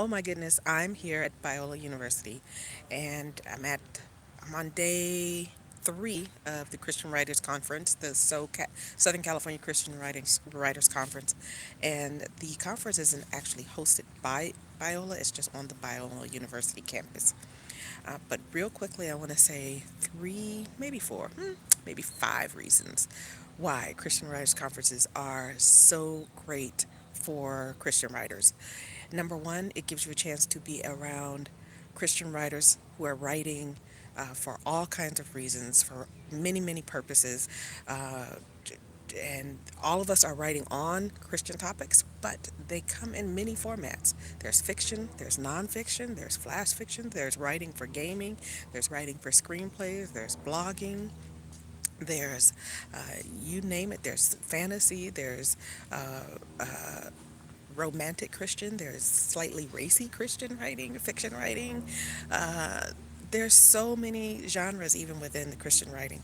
Oh my goodness, I'm here at Biola University and I'm on day 3 of the Christian Writers Conference, the Southern California Writers Conference. And the conference isn't actually hosted by Biola, it's just on the Biola University campus. But real quickly, I want to say 3, maybe 4, maybe 5 reasons why Christian Writers Conferences are so great for Christian writers. Number one, it gives you a chance to be around Christian writers who are writing for all kinds of reasons, for many, many purposes. Uh, and all of us are writing on Christian topics, but they come in many formats. There's fiction, there's nonfiction, there's flash fiction, there's writing for gaming, there's writing for screenplays, there's blogging, there's you name it, there's fantasy, there's romantic Christian, there's slightly racy Christian writing, fiction writing. Uh, there's so many genres even within the Christian writing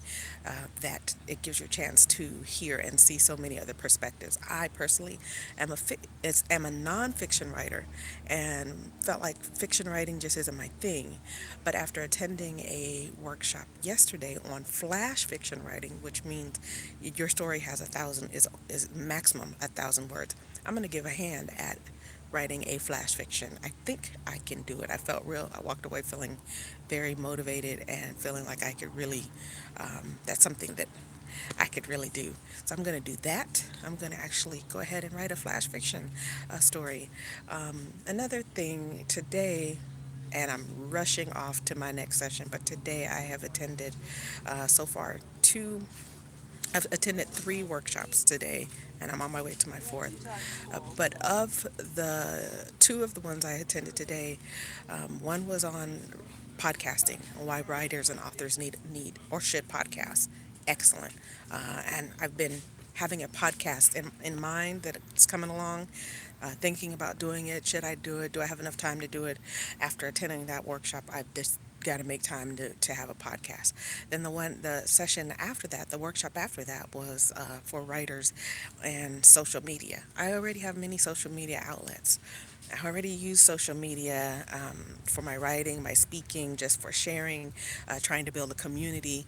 that it gives you a chance to hear and see so many other perspectives. I personally am a nonfiction writer and felt like fiction writing just isn't my thing. But after attending a workshop yesterday on flash fiction writing, which means your story has 1,000 is maximum 1,000 words, I'm going to give a hand at writing a flash fiction. I think I can do it. I walked away feeling very motivated and feeling like I could really, that's something that I could really do. So I'm going to do that. I'm going to actually go ahead and write a flash fiction story. Another thing today, and I'm rushing off to my next session, but today I have attended so far I've attended 3 workshops today, and I'm on my way to my fourth. But of the 2 of the ones I attended today, one was on podcasting, why writers and authors need or should podcast. Excellent. And I've been having a podcast in mind that it's coming along, thinking about doing it. Should I do it? Do I have enough time to do it? After attending that workshop, I've just got to make time to have a podcast. Then the session after that, the workshop after that was for writers and social media. I already have many social media outlets. I already use social media for my writing, my speaking, just for sharing, trying to build a community,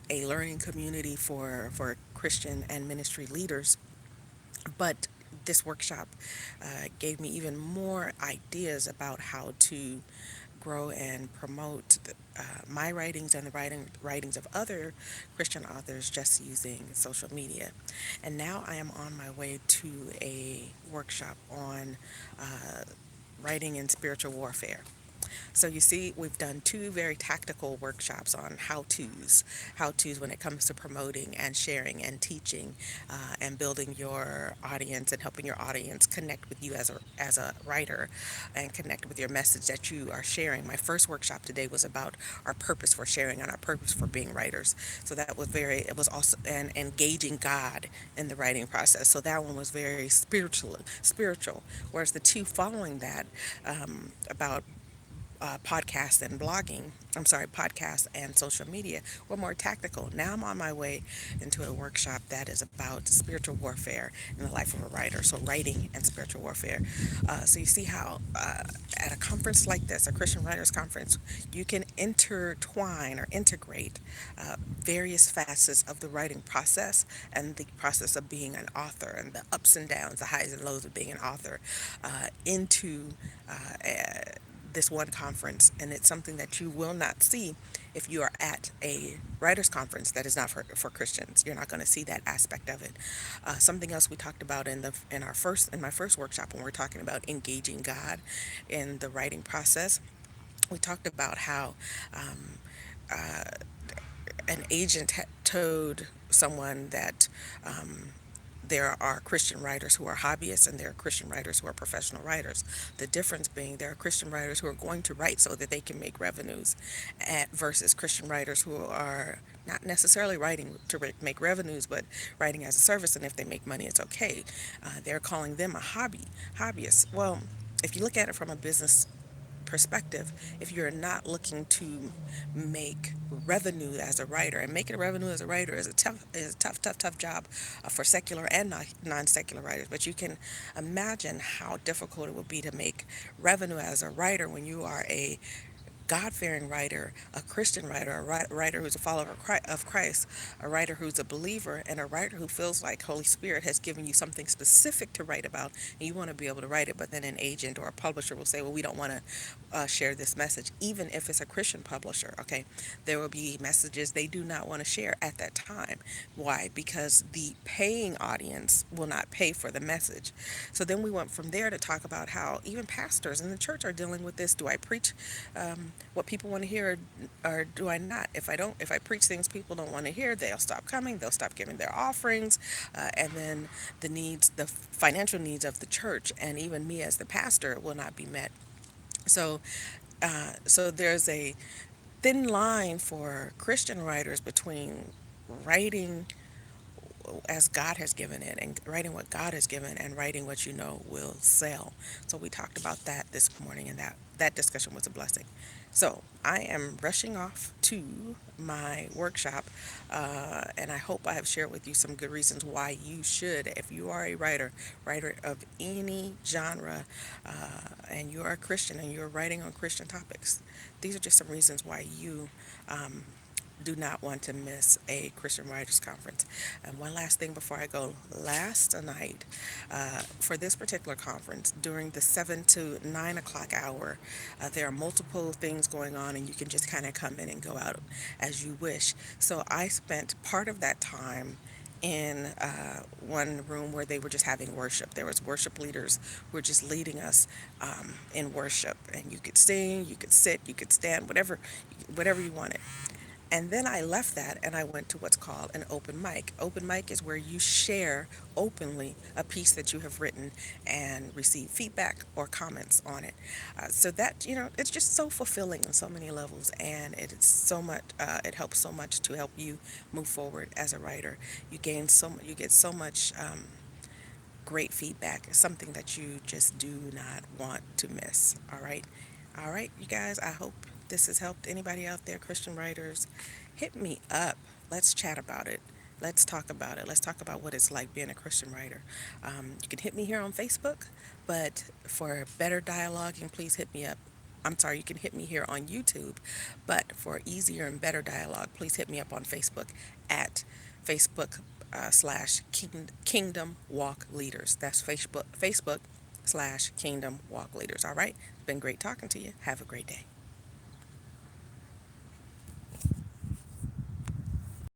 a learning community for Christian and ministry leaders. But this workshop gave me even more ideas about how to grow and promote my writings and the writings of other Christian authors just using social media. And now I am on my way to a workshop on uh, writing in spiritual warfare. So you see, we've done 2 very tactical workshops on how-tos when it comes to promoting and sharing and teaching and building your audience and helping your audience connect with you as a writer and connect with your message that you are sharing. My first workshop today was about our purpose for sharing and our purpose for being writers. So it was also and engaging God in the writing process. So that one was very spiritual. Whereas the 2 following that about podcast and social media were more tactical. Now I'm on my way into a workshop that is about spiritual warfare in the life of a writer. So writing and spiritual warfare. So you see how at a conference like this, a Christian Writers Conference, you can intertwine or integrate various facets of the writing process and the process of being an author and the ups and downs, the highs and lows of being an author into this one conference, and it's something that you will not see if you are at a writers conference that is not for Christians. You're not going to see that aspect of it. Something else we talked about in my first workshop when we're talking about engaging God in the writing process. We talked about how um, uh, an agent told someone that there are Christian writers who are hobbyists and there are Christian writers who are professional writers. The difference being there are Christian writers who are going to write so that they can make revenues versus Christian writers who are not necessarily writing to make revenues, but writing as a service, and if they make money, it's okay. They're calling them a hobbyist. Well, if you look at it from a business perspective, if you're not looking to make revenue as a writer, and making revenue as a writer is a tough job for secular and non-secular writers. But you can imagine how difficult it would be to make revenue as a writer when you are a God fearing writer, a Christian writer, a writer who's a follower of Christ, a writer who's a believer, and a writer who feels like Holy Spirit has given you something specific to write about, and you want to be able to write it, but then an agent or a publisher will say, well, we don't want to share this message, even if it's a Christian publisher. Okay, there will be messages they do not want to share at that time. Why? Because the paying audience will not pay for the message. So then we went from there to talk about how even pastors in the church are dealing with this. Do I preach what people want to hear, or do I not? If I preach things people don't want to hear, they'll stop coming, they'll stop giving their offerings, and then the financial needs of the church, and even me as the pastor will not be met. So, so there's a thin line for Christian writers between writing as God has given it, and writing what God has given, and writing what you know will sell. So we talked about that this morning, and that discussion was a blessing. So I am rushing off to my workshop, and I hope I have shared with you some good reasons why you should, if you are a writer of any genre, and you are a Christian and you're writing on Christian topics. These are just some reasons why you do not want to miss a Christian Writers Conference. And one last thing before I go. Last night, for this particular conference, during the 7 to 9 o'clock hour, there are multiple things going on, and you can just kind of come in and go out as you wish. So I spent part of that time in one room where they were just having worship. There was worship leaders who were just leading us in worship, and you could sing, you could sit, you could stand, whatever you wanted. And then I left that and I went to what's called an open mic. Open mic is where you share openly a piece that you have written and receive feedback or comments on it. So that, it's just so fulfilling on so many levels, and it's so much, it helps so much to help you move forward as a writer. You get so much great feedback. It's something that you just do not want to miss. All right. All right, you guys, I hope this has helped anybody out there, Christian writers. Hit me up. Let's chat about it. Let's talk about it. Let's talk about what it's like being a Christian writer. You can hit me here on Facebook, but for better dialoguing, please hit me up. I'm sorry, you can hit me here on YouTube, but for easier and better dialogue, please hit me up on Facebook at Facebook slash Kingdom Walk Leaders. That's Facebook slash Kingdom Walk Leaders. All right. It's been great talking to you. Have a great day.